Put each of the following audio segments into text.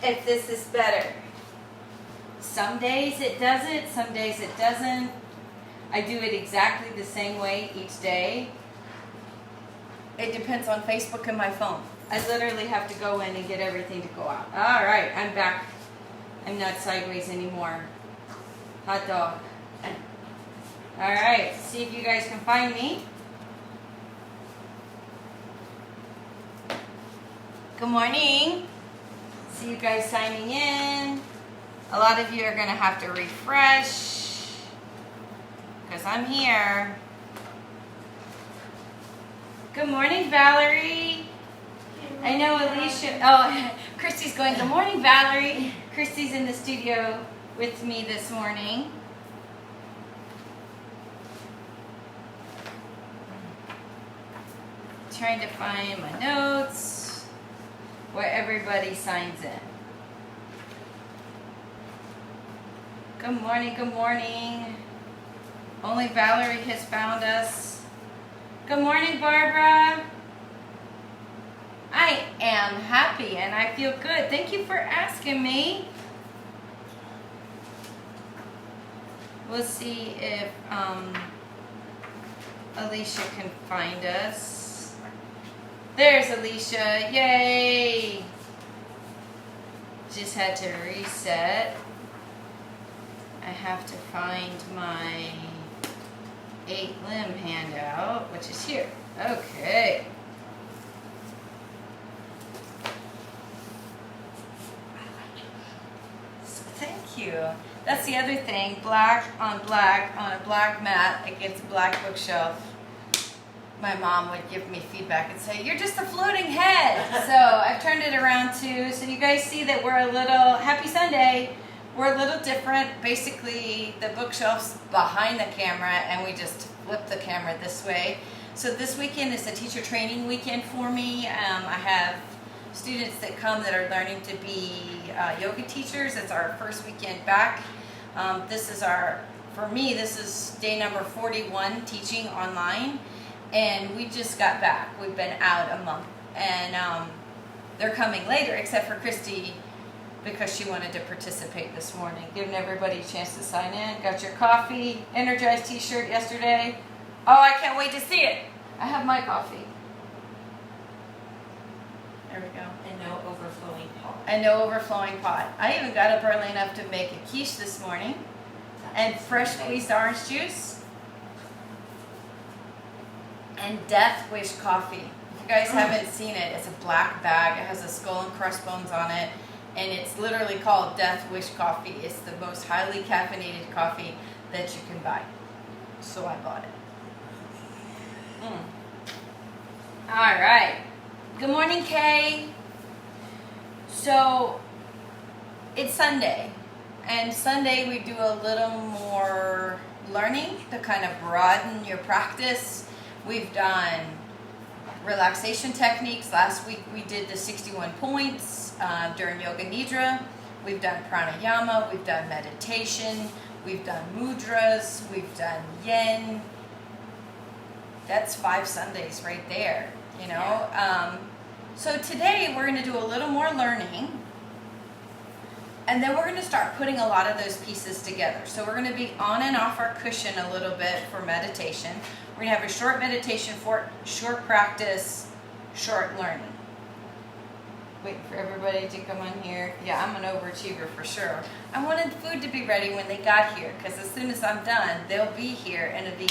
if this is better. Some days it does it, some days it doesn't. I do it exactly the same way each day. It depends on Facebook and my phone. I literally have to go in and get everything to go out. All right, I'm back. I'm not sideways anymore. Hot dog. All right, see if you guys can find me. Good morning. See you guys signing in. A lot of you are going to have to refresh because I'm here. Good morning, Valerie. I know Alicia. Oh, Christy's going, good morning, Valerie. Christy's in the studio with me this morning. Trying to find my notes where everybody signs in. Good morning, good morning. Only Valerie has found us. Good morning, Barbara. I am happy and I feel good. Thank you for asking me. We'll see if Alicia can find us. There's Alicia. Yay! Just had to reset. I have to find my 8-limb handout, which is here. Okay. Thank you. That's the other thing. Black on a black mat against a black bookshelf. My mom would give me feedback and say, "You're just a floating head." So I've turned it around too. So you guys see that we're a little, happy Sunday. We're a little different. Basically, the bookshelf's behind the camera and we just flip the camera this way. So this weekend is a teacher training weekend for me. I have students that come that are learning to be yoga teachers. It's our first weekend back. For me, this is day number 41 teaching online. And we just got back. We've been out a month. And they're coming later, except for Christy, because she wanted to participate this morning. Giving everybody a chance to sign in. Got your coffee, Energized t-shirt yesterday. Oh, I can't wait to see it. I have my coffee. There we go. And no overflowing pot. And no overflowing pot. I even got up early enough to make a quiche this morning. And fresh squeezed orange juice. And Death Wish coffee. If you guys haven't seen it, it's a black bag. It has a skull and crossbones on it. And it's literally called Death Wish coffee. It's the most highly caffeinated coffee that you can buy. So I bought it. All right. Good morning, Kay. So it's Sunday. And Sunday we do a little more learning to kind of broaden your practice. We've done relaxation techniques. Last week we did the 61 points during Yoga Nidra. We've done pranayama. We've done meditation. We've done mudras. We've done yin. That's 5 Sundays right there, you know. Yeah. So today we're going to do a little more learning. And then we're going to start putting a lot of those pieces together. So we're going to be on and off our cushion a little bit for meditation. We're going to have a short meditation for short practice, short learning. Waiting for everybody to come on here. Yeah, I'm an overachiever for sure. I wanted food to be ready when they got here because as soon as I'm done, they'll be here and it'll be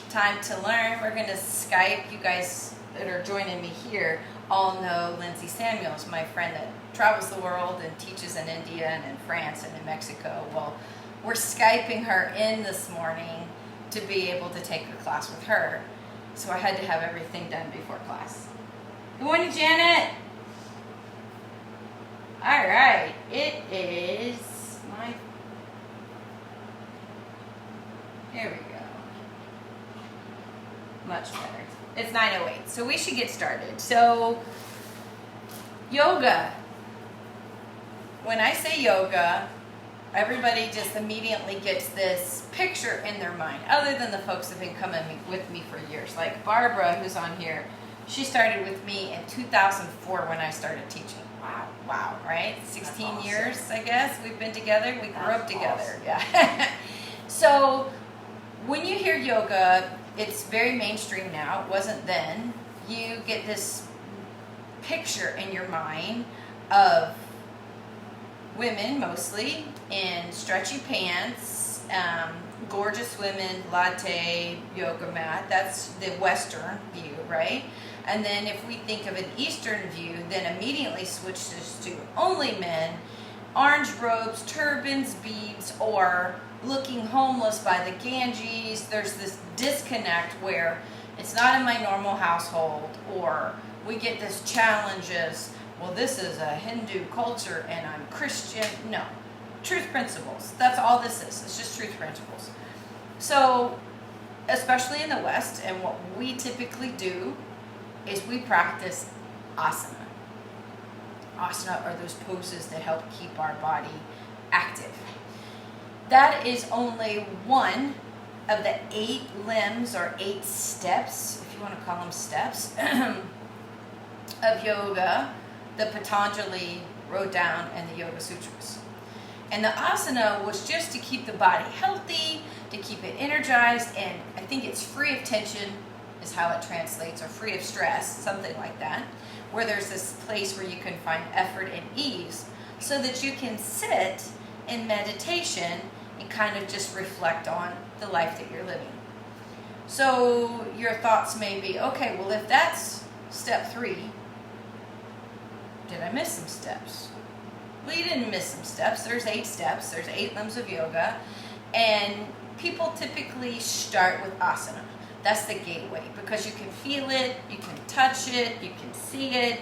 time to learn. We're going to Skype. You guys that are joining me here all know Lindsay Samuels, my friend that travels the world and teaches in India and in France and in Mexico. Well, we're Skyping her in this morning to be able to take a class with her. So I had to have everything done before class. Good morning, Janet. All right, it is here we go. Much better. It's 9:08, so we should get started. So, yoga. When I say yoga, everybody just immediately gets this picture in their mind, other than the folks that have been coming with me for years. Like Barbara, who's on here, she started with me in 2004 when I started teaching. Wow. Wow, right? 16 awesome. years, I guess, we've been together. We grew up That's together. awesome. Yeah. So when you hear yoga, it's very mainstream now. It wasn't then. You get this picture in your mind of women mostly in stretchy pants, gorgeous women, latte, yoga mat. That's the Western view, right? And then if we think of an Eastern view, then immediately switches to only men, orange robes, turbans, beads, or looking homeless by the Ganges. There's this disconnect where it's not in my normal household, or we get this challenges. Well, this is a Hindu culture and I'm Christian. No, truth principles. That's all this is. It's just truth principles. So, especially in the West, and what we typically do is we practice asana. Asana are those poses that help keep our body active. That is only one of the 8 limbs or 8 steps, if you want to call them steps, of yoga that Patanjali wrote down in the Yoga Sutras. And the asana was just to keep the body healthy, to keep it energized, and I think it's free of tension is how it translates, or free of stress, something like that, where there's this place where you can find effort and ease so that you can sit in meditation and kind of just reflect on the life that you're living. So your thoughts may be, okay, well, if that's step 3, did I miss some steps? Well, you didn't miss some steps. There's 8 steps. There's 8 limbs of yoga. And people typically start with asana. That's the gateway, because you can feel it, you can touch it, you can see it,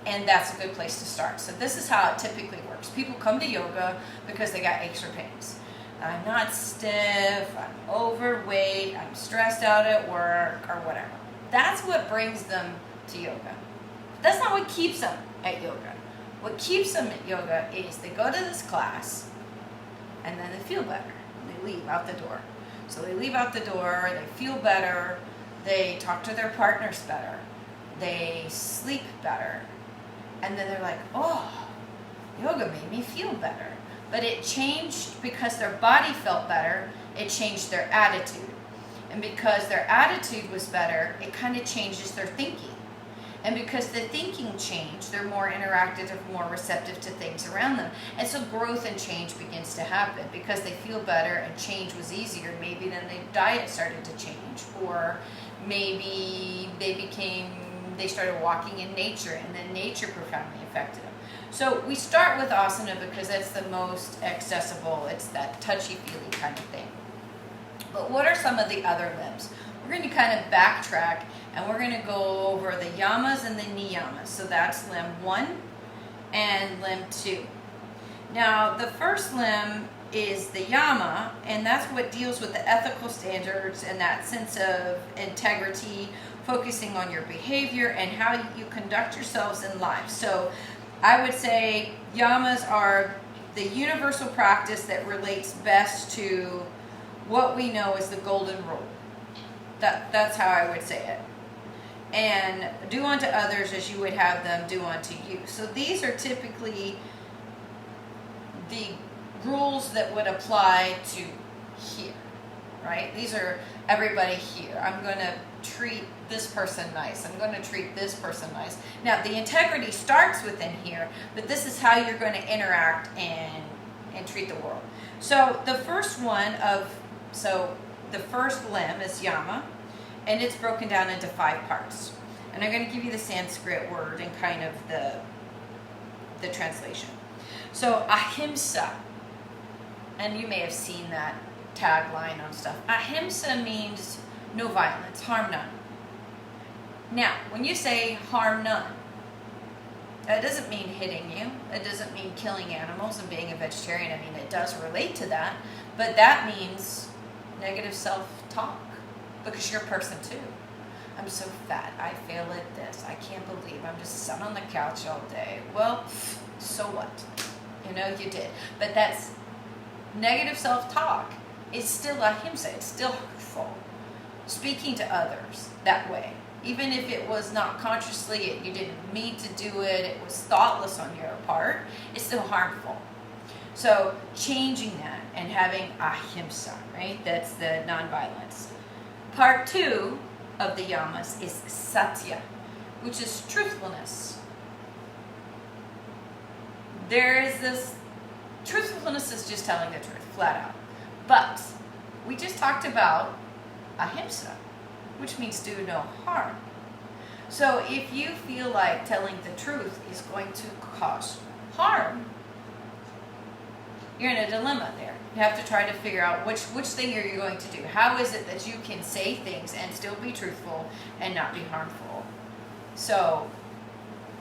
and that's a good place to start. So this is how it typically works. People come to yoga because they got aches or pains. I'm not stiff, I'm overweight, I'm stressed out at work, or whatever. That's what brings them to yoga. That's not what keeps them at yoga. What keeps them at yoga is they go to this class, and then they feel better. They leave out the door. So they leave out the door, they feel better, they talk to their partners better, they sleep better, and then they're like, oh, yoga made me feel better. But it changed because their body felt better, it changed their attitude. And because their attitude was better, it kind of changes their thinking. And because the thinking changed, they're more interactive, more receptive to things around them. And so growth and change begins to happen because they feel better and change was easier. Maybe then their diet started to change, or maybe they started walking in nature, and then nature profoundly affected them. So we start with asana because that's the most accessible. It's that touchy-feely kind of thing. But what are some of the other limbs? We're going to kind of backtrack, and we're going to go over the yamas and the niyamas. So that's limb 1 and limb 2. Now, the first limb is the yama, and that's what deals with the ethical standards and that sense of integrity, focusing on your behavior and how you conduct yourselves in life. So I would say yamas are the universal practice that relates best to what we know as the golden rule. That's how I would say it. And do unto others as you would have them do unto you. So these are typically the rules that would apply to here, right? These are everybody here. I'm going to treat this person nice. I'm going to treat this person nice. Now, the integrity starts within here, but this is how you're going to interact and treat the world. So the first the first limb is yama, and it's broken down into 5 parts. And I'm going to give you the Sanskrit word and kind of the translation. So ahimsa, and you may have seen that tagline on stuff. Ahimsa means no violence, harm none. Now, when you say harm none, that doesn't mean hitting you. It doesn't mean killing animals and being a vegetarian. I mean, it does relate to that, but that means negative self-talk, because you're a person too. I'm so fat, I fail at this, I can't believe I'm just sitting on the couch all day. Well, so what? You know, you did. But that's negative self-talk. It's still ahimsa, it's still hurtful. Speaking to others that way. Even if it was not consciously, you didn't mean to do it, it was thoughtless on your part, it's still harmful. So changing that and having ahimsa, right? That's the nonviolence. Part 2 of the yamas is satya, which is truthfulness. There is this, truthfulness is just telling the truth, flat out. But we just talked about ahimsa, which means do no harm. So if you feel like telling the truth is going to cause harm, you're in a dilemma there. You have to try to figure out which thing are you going to do. How is it that you can say things and still be truthful and not be harmful? So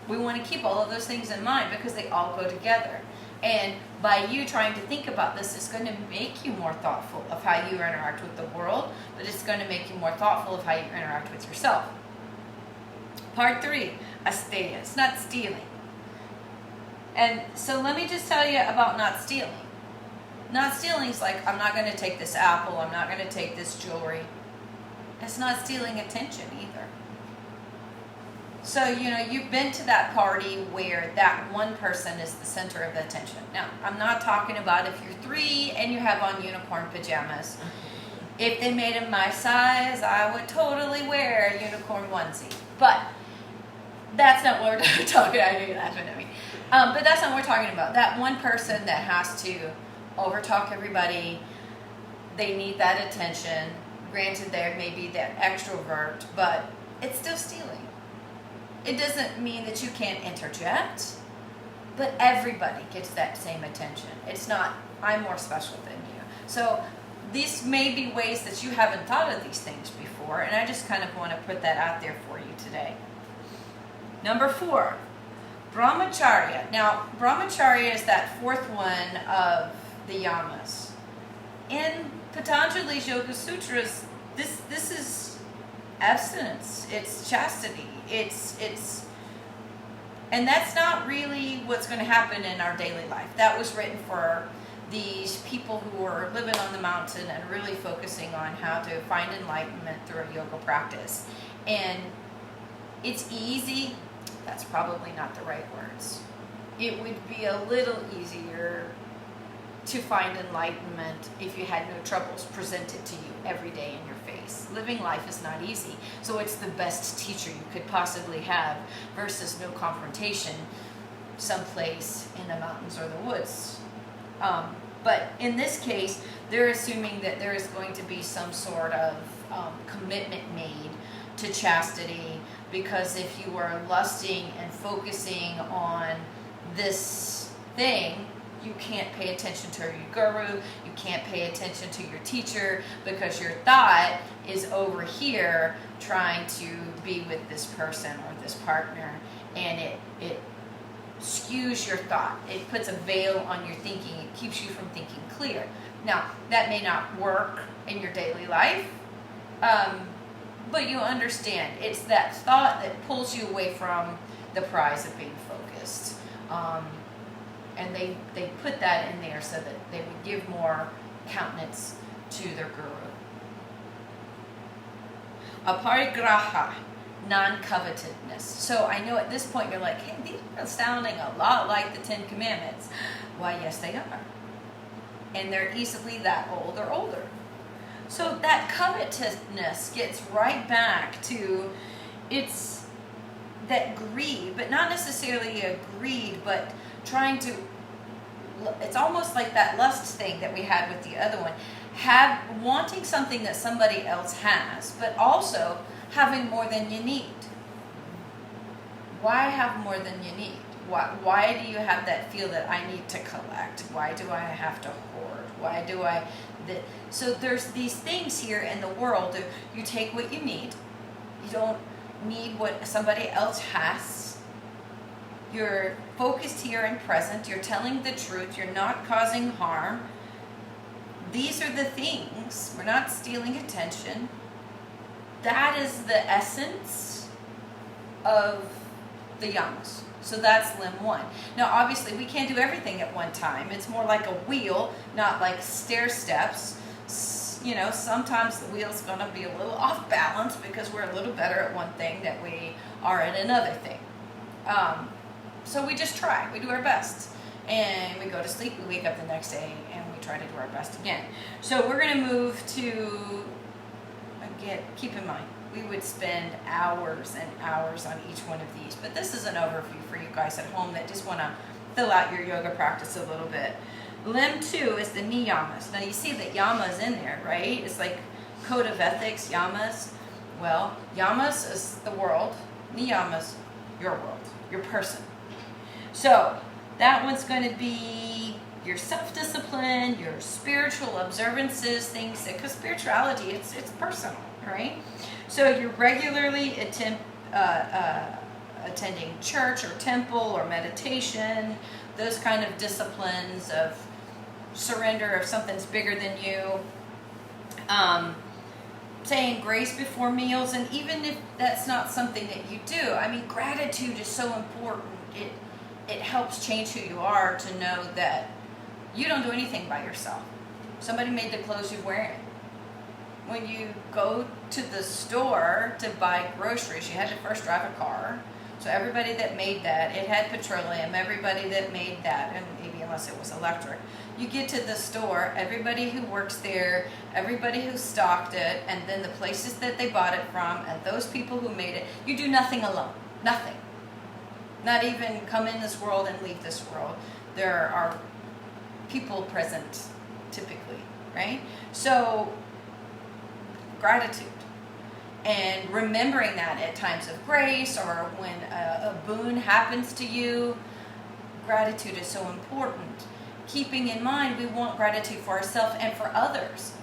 we want to keep all of those things in mind because they all go together. And by you trying to think about this, it's going to make you more thoughtful of how you interact with the world, but it's going to make you more thoughtful of how you interact with yourself. Part 3, asteya. It's not stealing. And so let me just tell you about not stealing. Not stealing is like, I'm not going to take this apple, I'm not going to take this jewelry. It's not stealing attention either. So, you've been to that party where that one person is the center of the attention. Now, I'm not talking about if you're 3 and you have on unicorn pajamas. If they made them my size, I would totally wear a unicorn onesie. But that's not what we're talking about. I know you're laughing at me. But that's not what we're talking about. That one person that has to overtalk everybody, they need that attention. Granted, they're maybe that extrovert, but it's still stealing. It doesn't mean that you can't interject, but everybody gets that same attention. It's not, I'm more special than you. So these may be ways that you haven't thought of these things before, and I just kind of want to put that out there for you today. Number 4, brahmacharya. Now, brahmacharya is that 4th one of the yamas. In Patanjali's Yoga Sutras, this is abstinence. It's chastity. It's and that's not really what's going to happen in our daily life. That was written for these people who were living on the mountain and really focusing on how to find enlightenment through a yoga practice. And it's easy. That's probably not the right words. It would be a little easier to find enlightenment if you had no troubles presented to you every day in your face. Living life is not easy, so it's the best teacher you could possibly have versus no confrontation someplace in the mountains or the woods. But in this case, they're assuming that there is going to be some sort of commitment made to chastity, because if you are lusting and focusing on this thing, you can't pay attention to your guru, you can't pay attention to your teacher, because your thought is over here trying to be with this person or this partner, and it skews your thought. It puts a veil on your thinking. It keeps you from thinking clear. Now, that may not work in your daily life, but you understand. It's that thought that pulls you away from the prize of being focused. And they put that in there so that they would give more countenance to their guru. Aparigraha, non-covetedness. So I know at this point you're like, hey, these are sounding a lot like the 10 Commandments. Why, yes, they are. And they're easily that old or older. So that covetousness gets right back to, it's that greed, but not necessarily a greed, but trying to, it's almost like that lust thing that we had with the other one. Wanting something that somebody else has, but also having more than you need. Why have more than you need? Why do you have that feel that I need to collect? Why do I have to hoard? Why do I... So there's these things here in the world. You take what you need. You don't need what somebody else has. You're focused here and present. You're telling the truth. You're not causing harm. These are the things. We're not stealing attention. That is the essence of the yamas. So that's limb 1. Now, obviously, we can't do everything at one time. It's more like a wheel, not like stair steps. sometimes the wheel's going to be a little off balance because we're a little better at one thing than we are at another thing. So we just try. We do our best. And we go to sleep, we wake up the next day, and we try to do our best again. So we're going to move to, again, keep in mind, we would spend hours and hours on each one of these. But this is an overview for you guys at home that just want to fill out your yoga practice a little bit. Limb 2 is the Niyamas. Now you see that Yamas in there, right? It's like code of ethics, Yamas. Well, Yamas is the world. Niyamas, your world, your person. So that one's going to be your self-discipline, your spiritual observances, things that, because spirituality, it's personal, right? So you're regularly attending church or temple or meditation, those kind of disciplines of surrender if something's bigger than you. Saying grace before meals, and even if that's not something that you do, I mean, gratitude is so important. It helps change who you are to know that you don't do anything by yourself. Somebody made the clothes you're wearing. When you go to the store to buy groceries, you had to first drive a car. So everybody that made that, it had petroleum, everybody that made that, and maybe unless it was electric. You get to the store, everybody who works there, everybody who stocked it, and then the places that they bought it from, and those people who made it. You do nothing alone. Nothing. Not even come in this world and leave this world. There are people present, typically, right? So, gratitude. And remembering that at times of grace or when a boon happens to you, gratitude is so important. Keeping in mind, we want gratitude for ourselves and for others.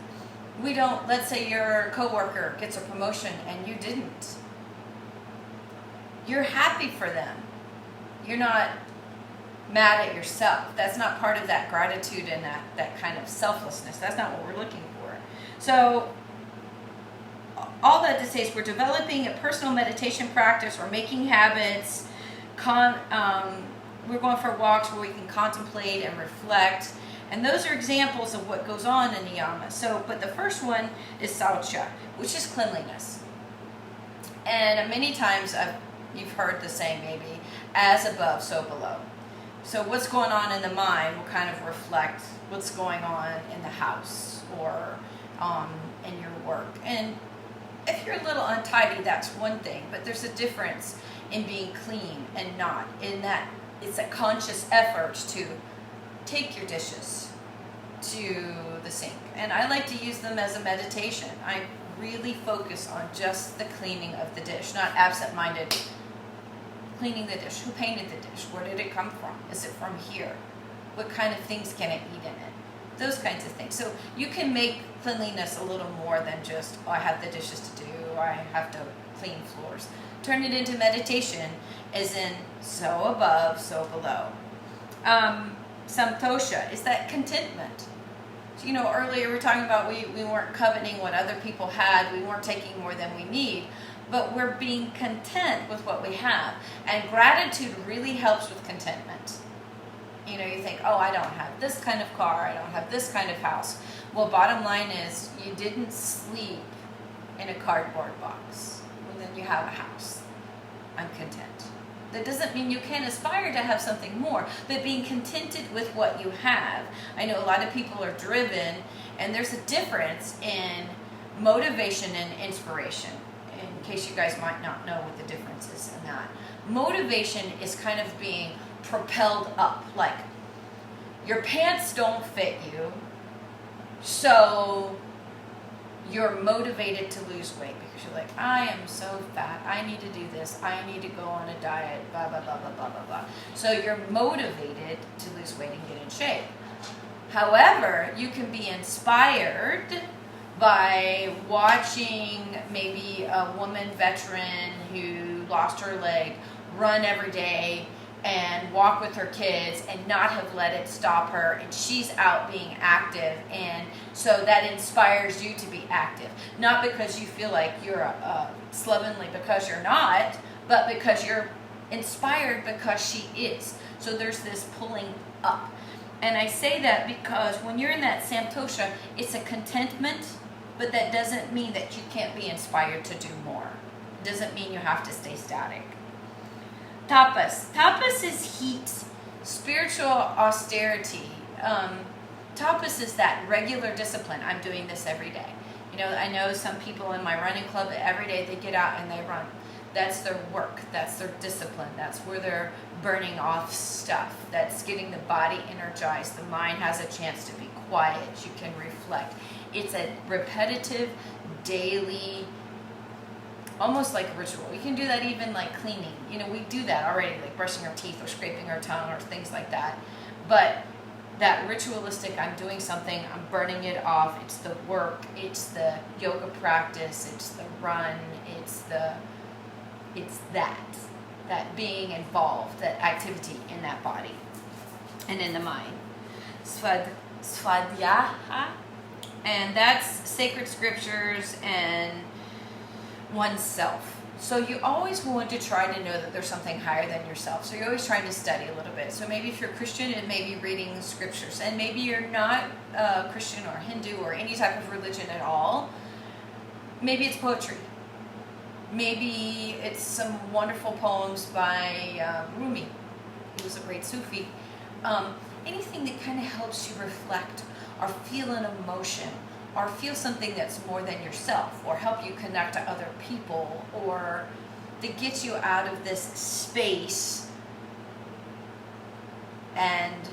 We don't, let's say your coworker gets a promotion and you didn't. You're happy for them. You're not mad at yourself. That's not part of that gratitude and that kind of selflessness. That's not what we're looking for. So, all that to say is we're developing a personal meditation practice. We're making habits. We're going for walks where we can contemplate and reflect. And those are examples of what goes on in Niyama. So, but the first one is Saucha, which is cleanliness. And many times you've heard the saying maybe, as above, so below. So what's going on in the mind will kind of reflect what's going on in the house or in your work. And if you're a little untidy, that's one thing, but there's a difference in being clean and not. In that it's a conscious effort to take your dishes to the sink. And I like to use them as a meditation. I really focus on just the cleaning of the dish, not absent-minded cleaning the dish. Who painted the dish? Where did it come from? Is it from here? What kind of things can I eat in it? Those kinds of things. So you can make cleanliness a little more than just, I have the dishes to do, I have to clean floors. Turn it into meditation, as in so above, so below. Santosha is that contentment. So, earlier we were talking about we weren't coveting what other people had, we weren't taking more than we need, but we're being content with what we have. And gratitude really helps with contentment. You think, I don't have this kind of car, I don't have this kind of house. Well, bottom line is, you didn't sleep in a cardboard box. Well, then you have a house. I'm content. That doesn't mean you can't aspire to have something more, but being contented with what you have. I know a lot of people are driven, and there's a difference in motivation and inspiration. In case you guys might not know what the difference is in that. Motivation is kind of being propelled up, like your pants don't fit you, so you're motivated to lose weight because you're like, I am so fat, I need to do this, I need to go on a diet, blah, blah, blah, blah, blah, blah, blah. So you're motivated to lose weight and get in shape. However, you can be inspired by watching maybe a woman veteran who lost her leg run every day and walk with her kids and not have let it stop her, and she's out being active, and so that inspires you to be active. Not because you feel like you're slovenly because you're not, but because you're inspired because she is. So there's this pulling up. And I say that because when you're in that santosha, it's a contentment but that doesn't mean that you can't be inspired to do more. It doesn't mean you have to stay static. Tapas. Tapas is heat, spiritual austerity. Tapas is that regular discipline. I'm doing this every day. You know, I know some people in my running club, every day they get out and they run. That's their work. That's their discipline. That's where they're burning off stuff. That's getting the body energized. The mind has a chance to be quiet. You can reflect. It's a repetitive, daily, almost like ritual. You can do that even like cleaning. You know, we do that already, like brushing our teeth or scraping our tongue or things like that. But that ritualistic, I'm doing something, I'm burning it off. It's the work, it's the yoga practice, it's the run, it's that being involved, that activity in that body and in the mind. Svadhyaha, and that's sacred scriptures and oneself. So you always want to try to know that there's something higher than yourself. So you're always trying to study a little bit. So maybe if you're Christian, it may be reading scriptures. And maybe you're not Christian or Hindu or any type of religion at all. Maybe it's poetry. Maybe it's some wonderful poems by Rumi, who was a great Sufi. Anything that kind of helps you reflect or feel an emotion, or feel something that's more than yourself, or help you connect to other people, or that gets you out of this space. And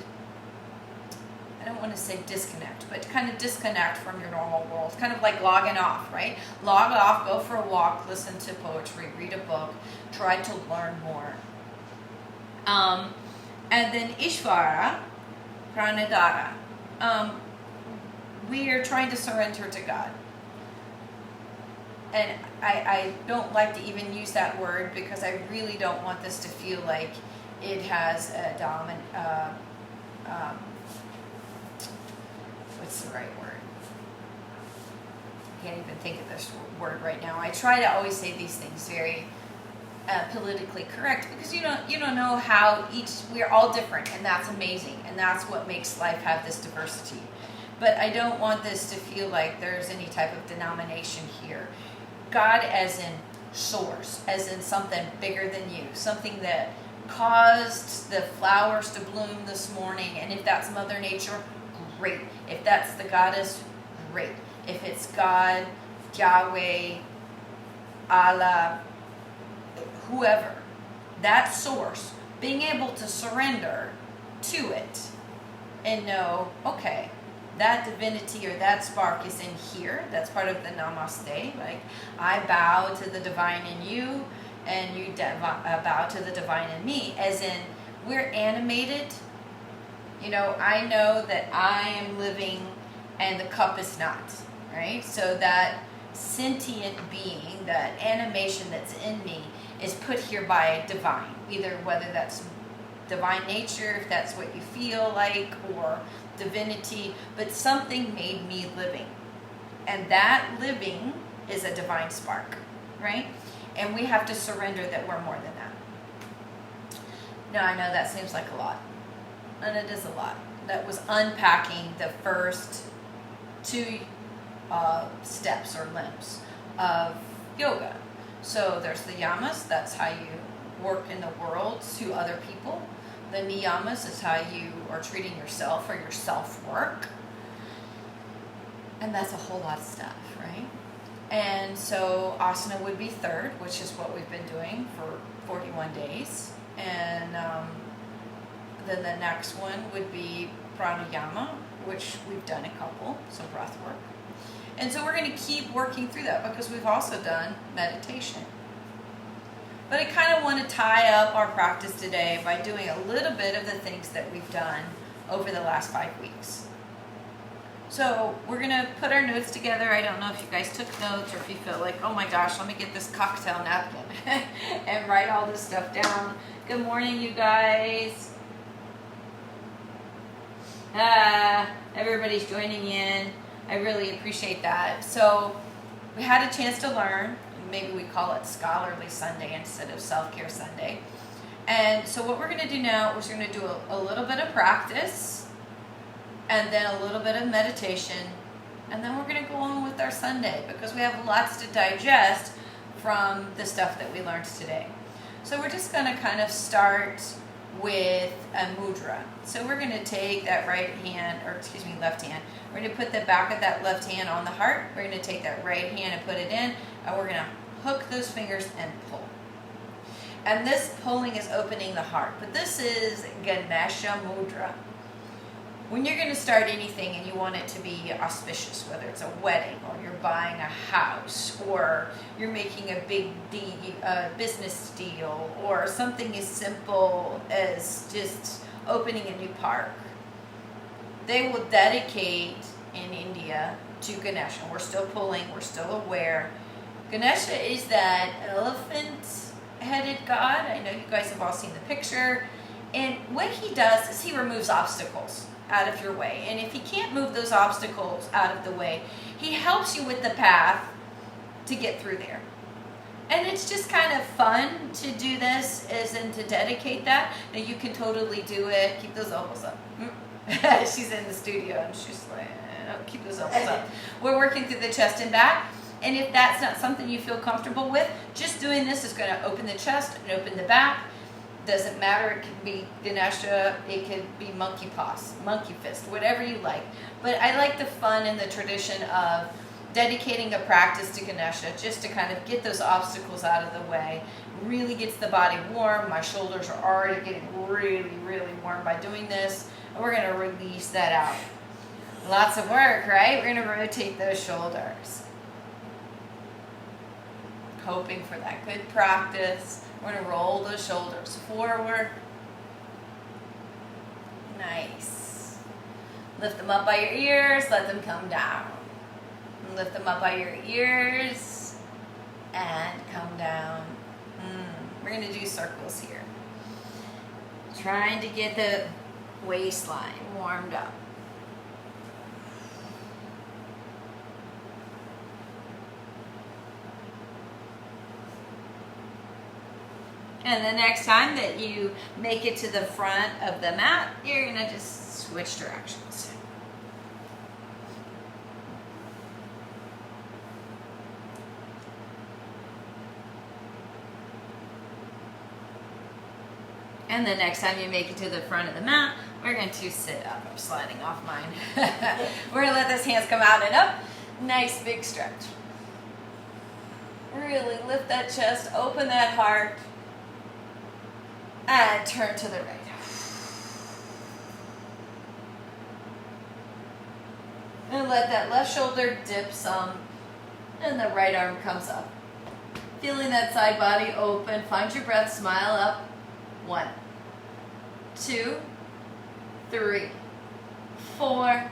I don't want to say disconnect, but kind of disconnect from your normal world. Kind of like logging off, right? Log off, go for a walk, listen to poetry, read a book, try to learn more. And then Ishvara, Pranadhara. We are trying to surrender to God. And I don't like to even use that word because I really don't want this to feel like it has a what's the right word? I can't even think of this word right now. I try to always say these things very politically correct because you don't know how we're all different, and that's amazing, and that's what makes life have this diversity. But I don't want this to feel like there's any type of denomination here. God as in source, as in something bigger than you, something that caused the flowers to bloom this morning. And if that's Mother Nature, great. If that's the goddess, great. If it's God, Yahweh, Allah, whoever, that source, being able to surrender to it and know, okay, that divinity or that spark is in here. That's part of the namaste. Like, I bow to the divine in you, and you bow to the divine in me. As in, we're animated. You know, I know that I am living and the cup is not. Right? So that sentient being, that animation that's in me, is put here by divine. Either whether that's divine nature, if that's what you feel like, or divinity, but something made me living. And that living is a divine spark, right? And we have to surrender that we're more than that. Now, I know that seems like a lot, and it is a lot. That was unpacking the first two steps or limbs of yoga. So there's the yamas, that's how you work in the world to other people. The niyamas is how you are treating yourself or your self-work. And that's a whole lot of stuff, right? And so asana would be third, which is what we've been doing for 41 days. And then the next one would be pranayama, which we've done a couple, so breath work. And so we're going to keep working through that because we've also done meditation. But I kind of want to tie up our practice today by doing a little bit of the things that we've done over the last 5 weeks. So we're going to put our notes together. I don't know if you guys took notes or if you feel like, oh my gosh, let me get this cocktail napkin and write all this stuff down. Good morning, you guys. Everybody's joining in. I really appreciate that. So we had a chance to learn. Maybe we call it Scholarly Sunday instead of Self-Care Sunday. And so what we're going to do now is we're going to do a little bit of practice and then a little bit of meditation And then we're going to go on with our Sunday because we have lots to digest from the stuff that we learned today. So we're just going to kind of start with a mudra. So we're going to take that left hand. We're going to put the back of that left hand on the heart. We're going to take that right hand and put it in, and we're going to hook those fingers and pull. And this pulling is opening the heart. But this is Ganesha Mudra. When you're going to start anything and you want it to be auspicious, whether it's a wedding or you're buying a house or you're making a big business deal or something as simple as just opening a new park, they will dedicate in India to Ganesha. We're still pulling, we're still aware. Ganesha is that elephant-headed god. I know you guys have all seen the picture. And what he does is he removes obstacles out of your way. And if he can't move those obstacles out of the way, he helps you with the path to get through there. And it's just kind of fun to do this, as in to dedicate that. Now you can totally do it. Keep those elbows up. She's in the studio and she's like, oh, keep those elbows up. We're working through the chest and back. And if that's not something you feel comfortable with, just doing this is going to open the chest and open the back. Doesn't matter, it can be Ganesha, it could be monkey paws, monkey fist, whatever you like. But I like the fun and the tradition of dedicating a practice to Ganesha just to kind of get those obstacles out of the way. Really gets the body warm. My shoulders are already getting really, really warm by doing this. And we're going to release that out. Lots of work, right? We're going to rotate those shoulders. Hoping for that good practice. We're going to roll those shoulders forward. Nice. Lift them up by your ears. Let them come down. Lift them up by your ears. And come down. We're going to do circles here. Trying to get the waistline warmed up. And the next time that you make it to the front of the mat, you're going to just switch directions. And the next time you make it to the front of the mat, we're going to sit up. I'm sliding off mine. We're going to let those hands come out and up. Nice big stretch. Really lift that chest, open that heart. And turn to the right. And let that left shoulder dip some. And the right arm comes up. Feeling that side body open. Find your breath. Smile up. 1, 2, 3, 4,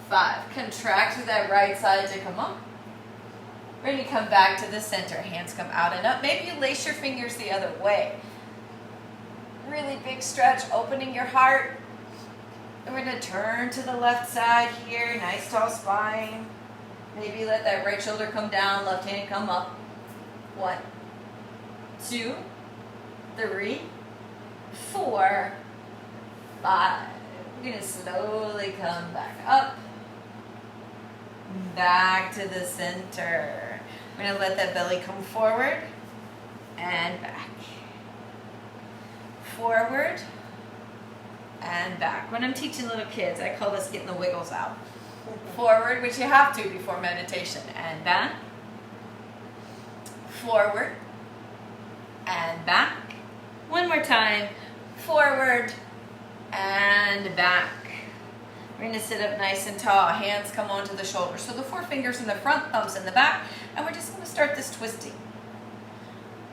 5. Contract through that right side to come up. We're going to come back to the center. Hands come out and up. Maybe you lace your fingers the other way. Really big stretch, opening your heart. And we're going to turn to the left side here. Nice tall spine. Maybe let that right shoulder come down, left hand come up. 1, 2, 3, 4, 5. We're going to slowly come back up. Back to the center. We're going to let that belly come forward and back. Forward and back. When I'm teaching little kids, I call this getting the wiggles out. Forward, which you have to before meditation, and back. Forward and back. One more time. Forward and back. We're going to sit up nice and tall. Hands come onto the shoulders. So the 4 fingers in the front, thumbs in the back, and we're just going to start this twisting.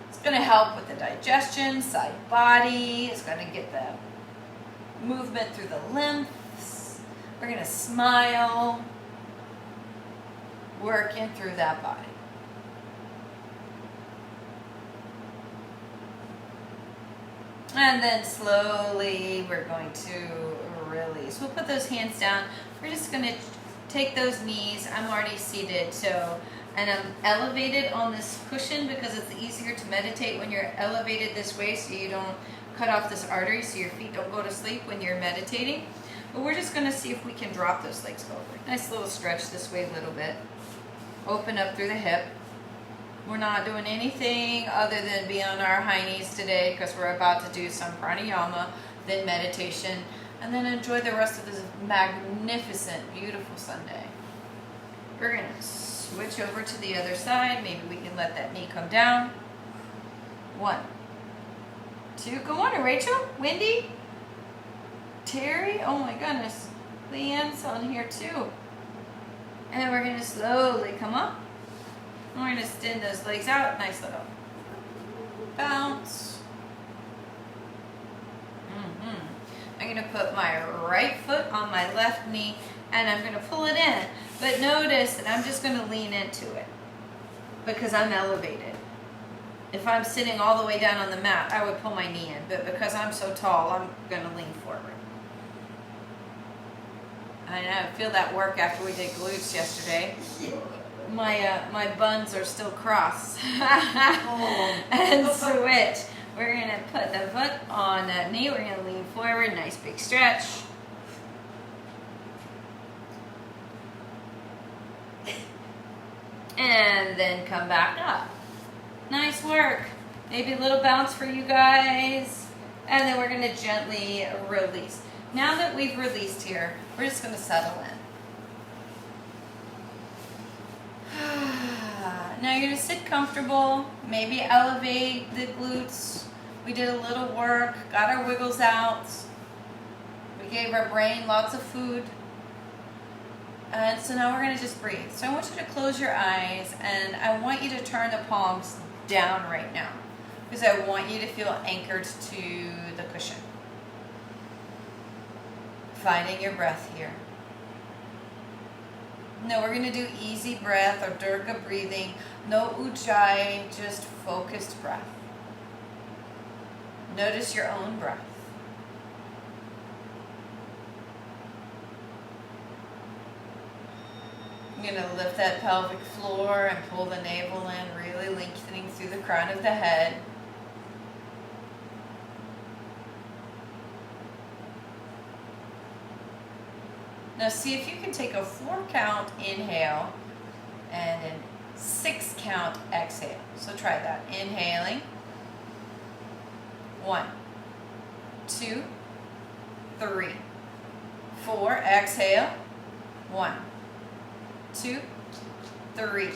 It's going to help with the digestion, side body. It's going to get the movement through the lymphs. We're going to smile, working through that body. And then slowly we're going to release. We'll put those hands down. We're just going to take those knees. I'm already seated, and I'm elevated on this cushion because it's easier to meditate when you're elevated this way so you don't cut off this artery so your feet don't go to sleep when you're meditating. But we're just going to see if we can drop those legs forward. Nice little stretch this way a little bit. Open up through the hip. We're not doing anything other than be on our high knees today because we're about to do some pranayama, then meditation, and then enjoy the rest of this magnificent, beautiful Sunday. We're going to switch over to the other side. Maybe we can let that knee come down. 1, 2. Good morning, Rachel, Wendy, Terry. Oh my goodness. Leanne's on here too. And then we're going to slowly come up. And we're going to extend those legs out. Nice little bounce. I'm going to put my right foot on my left knee and I'm going to pull it in. But notice that I'm just going to lean into it because I'm elevated. If I'm sitting all the way down on the mat, I would pull my knee in. But because I'm so tall, I'm going to lean forward. I know, I feel that work after we did glutes yesterday. My buns are still crossed. And switch. We're going to put the foot on that knee. We're going to lean forward. Nice big stretch. And then come back up. Nice work. Maybe a little bounce for you guys. And then we're going to gently release. Now that we've released here, we're just going to settle in. Now you're going to sit comfortable, maybe elevate the glutes. We did a little work, got our wiggles out. We gave our brain lots of food. And so now we're going to just breathe. So I want you to close your eyes and I want you to turn the palms down right now because I want you to feel anchored to the cushion. Finding your breath here. No, we're going to do easy breath or Durga breathing. No ujjayi, just focused breath. Notice your own breath. I'm going to lift that pelvic floor and pull the navel in, really lengthening through the crown of the head. Now see if you can take a 4 count inhale and a 6 count exhale. So try that. Inhaling. 1, 2, 3, 4. Exhale. 1, 2, 3,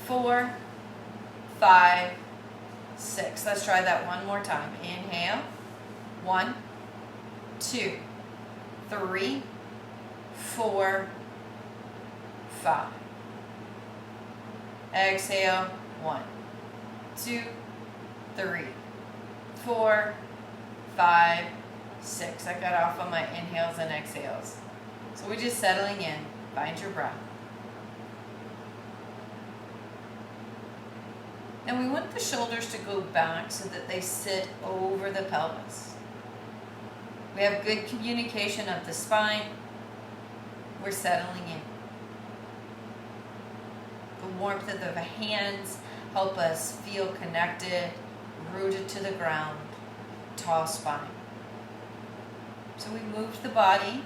4, 5, 6. Let's try that one more time. Inhale. 1, 2, 3, 4, 5. Exhale. 1, 2, 3, 4, 5, 6. I got off on my inhales and exhales. So we're just settling in. Find your breath. And we want the shoulders to go back so that they sit over the pelvis. We have good communication of the spine. We're settling in. The warmth of the hands help us feel connected, rooted to the ground, tall spine. So we moved the body,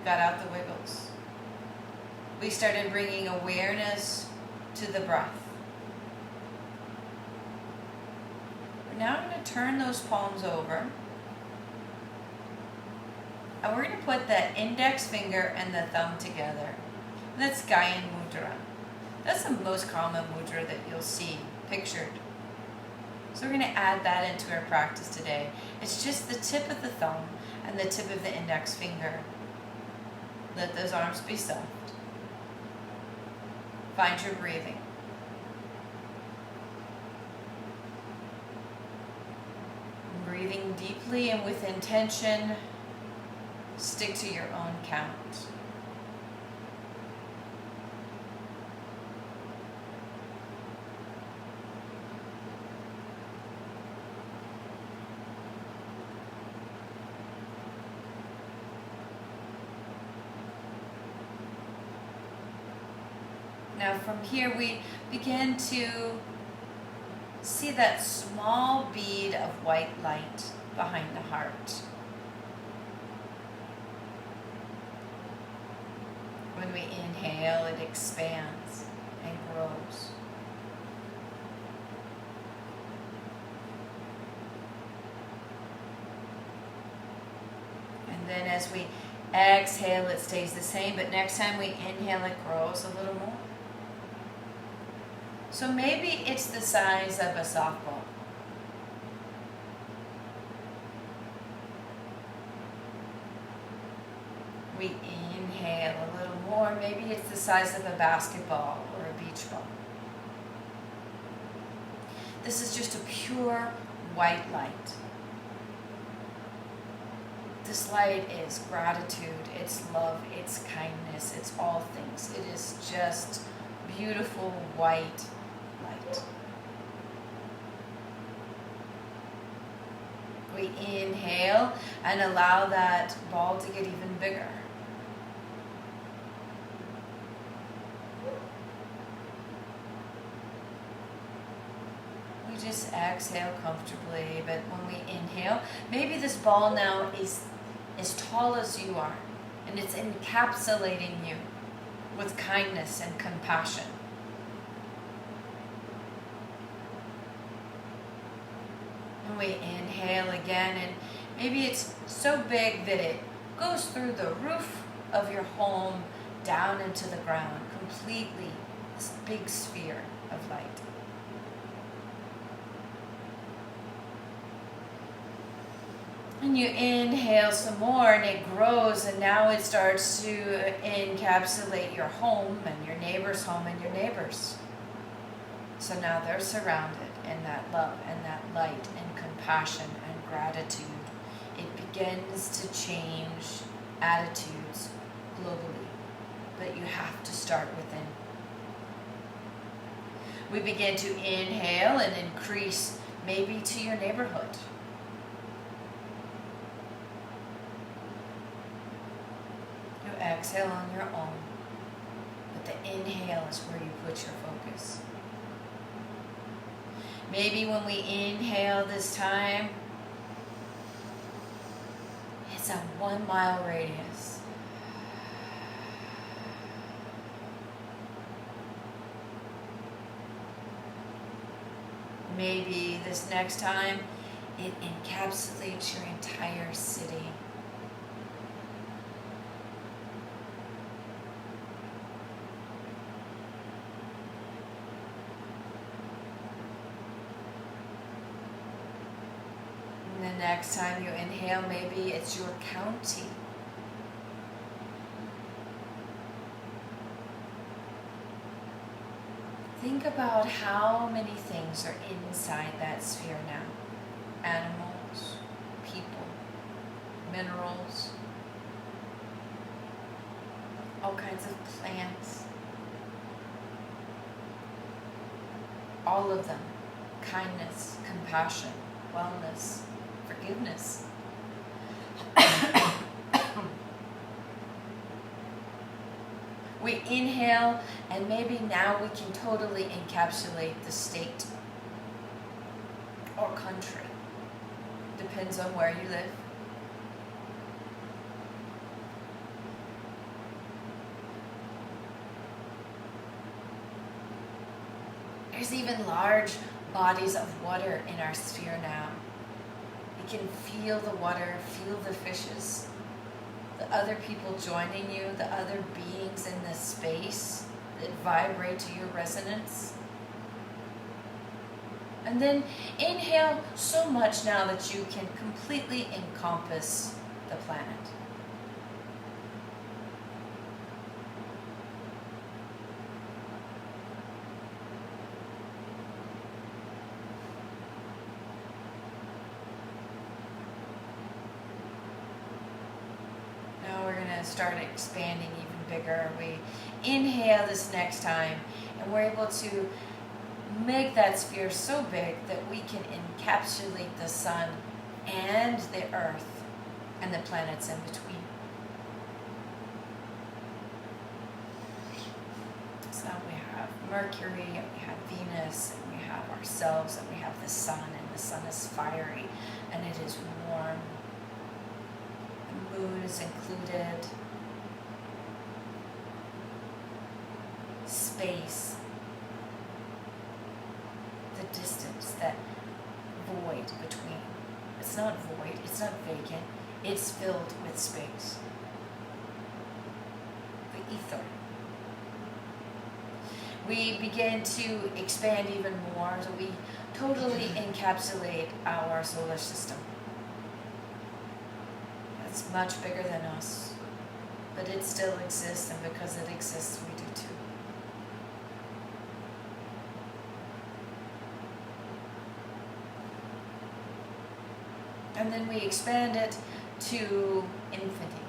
got out the wiggles. We started bringing awareness to the breath. We're now going to turn those palms over. And we're going to put the index finger and the thumb together. That's Gyan Mudra. That's the most common mudra that you'll see pictured. So we're going to add that into our practice today. It's just the tip of the thumb and the tip of the index finger. Let those arms be soft. Find your breathing. Breathing deeply and with intention. Stick to your own count. Now from here we begin to see that small bead of white light behind the heart. When we inhale, it expands and grows. And then as we exhale, it stays the same, but next time we inhale, it grows a little more. So maybe it's the size of a softball. We inhale a little more. Maybe it's the size of a basketball or a beach ball. This is just a pure white light. This light is gratitude, it's love, it's kindness, it's all things. It is just beautiful white light. We inhale and allow that ball to get even bigger. We just exhale comfortably, but when we inhale, maybe this ball now is as tall as you are, and it's encapsulating you with kindness and compassion. And we inhale again, and maybe it's so big that it goes through the roof of your home down into the ground, completely, this big sphere of light. And you inhale some more, and it grows, and now it starts to encapsulate your home and your neighbor's home and your neighbors. So now they're surrounded in that love and that light and compassion and gratitude. It begins to change attitudes globally, but you have to start within. We begin to inhale and increase maybe to your neighborhood. You exhale on your own, but the inhale is where you put your focus. Maybe when we inhale this time, it's a 1 mile radius. Maybe this next time, it encapsulates your entire city. And the next time you inhale, maybe it's your county. Think about how many things are inside that sphere now. Animals, people, minerals, all kinds of plants. All of them. Kindness, compassion, wellness, forgiveness. We inhale, and maybe now we can totally encapsulate the state or country. Depends on where you live. There's even large bodies of water in our sphere now. You can feel the water, feel the fishes, the other people joining you, the other beings in this space that vibrate to your resonance. And then inhale so much now that you can completely encompass the planet. Start expanding even bigger. We inhale this next time, and we're able to make that sphere so big that we can encapsulate the sun and the earth and the planets in between. So we have Mercury, and we have Venus, and we have ourselves, and we have the sun, and the sun is fiery, and it is warm. The moon is included. space, the distance, that void between. It's not void, it's not vacant, it's filled with space. The ether. We begin to expand even more, so we totally encapsulate our solar system. It's much bigger than us, but it still exists, and because it exists, we do too. And then we expand it to infinity.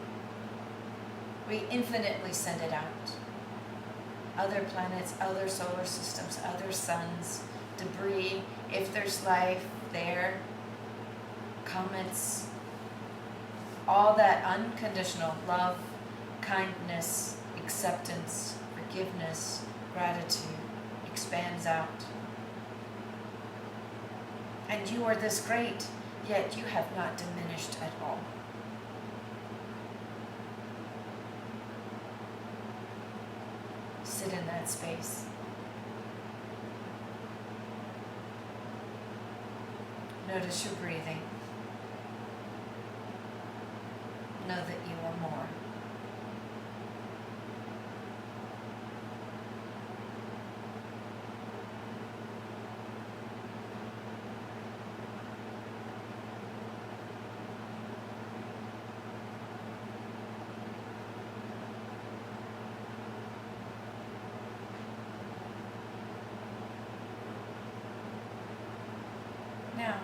We infinitely send it out. Other planets, other solar systems, other suns, debris, if there's life there, comets, all that unconditional love, kindness, acceptance, forgiveness, gratitude expands out. And you are this great, yet you have not diminished at all. Sit in that space. Notice your breathing. Know that you are more. Now,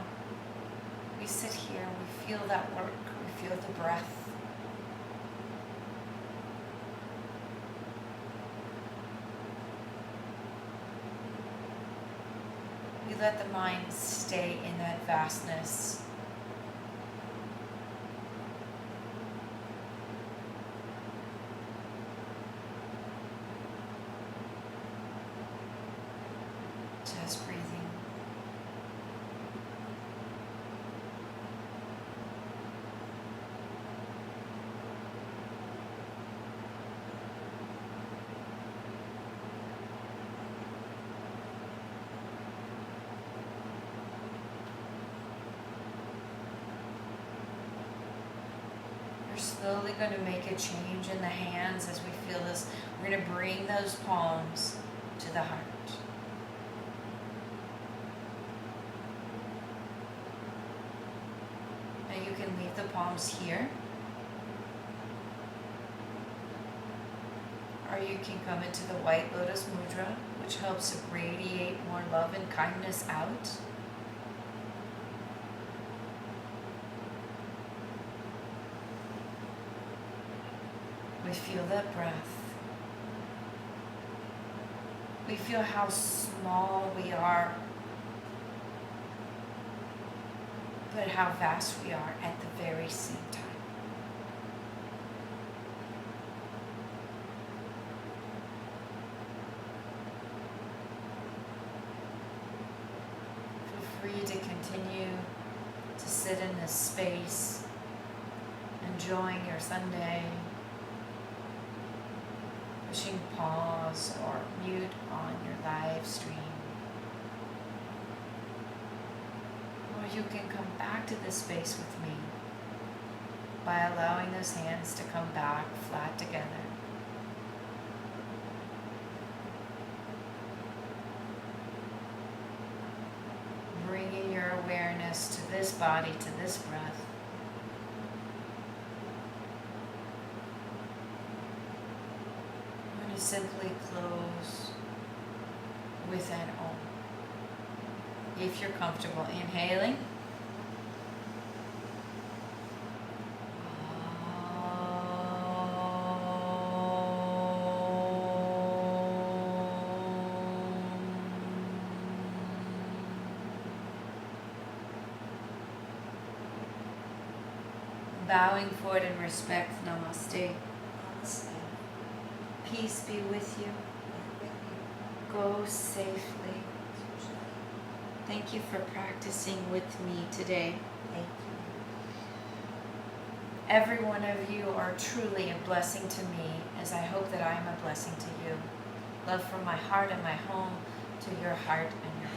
we sit here, we feel that work, we feel the breath. We let the mind stay in that vastness. Just breathing. Slowly going to make a change in the hands as we feel this. We're going to bring those palms to the heart. Now you can leave the palms here, or you can come into the White Lotus Mudra, which helps to radiate more love and kindness out. We feel that breath. We feel how small we are, but how vast we are at the very same time. Feel free to continue to sit in this space, enjoying your Sunday. Pushing pause or mute on your live stream. Or you can come back to this space with me by allowing those hands to come back flat together. Bringing your awareness to this body, to this breath. Simply close with an Om. If you're comfortable, inhaling. Bowing forward in respect, Namaste. Peace be with you. Go safely. Thank you for practicing with me today. Thank you. Every one of you are truly a blessing to me, as I hope that I am a blessing to you. love from my heart and my home to your heart and your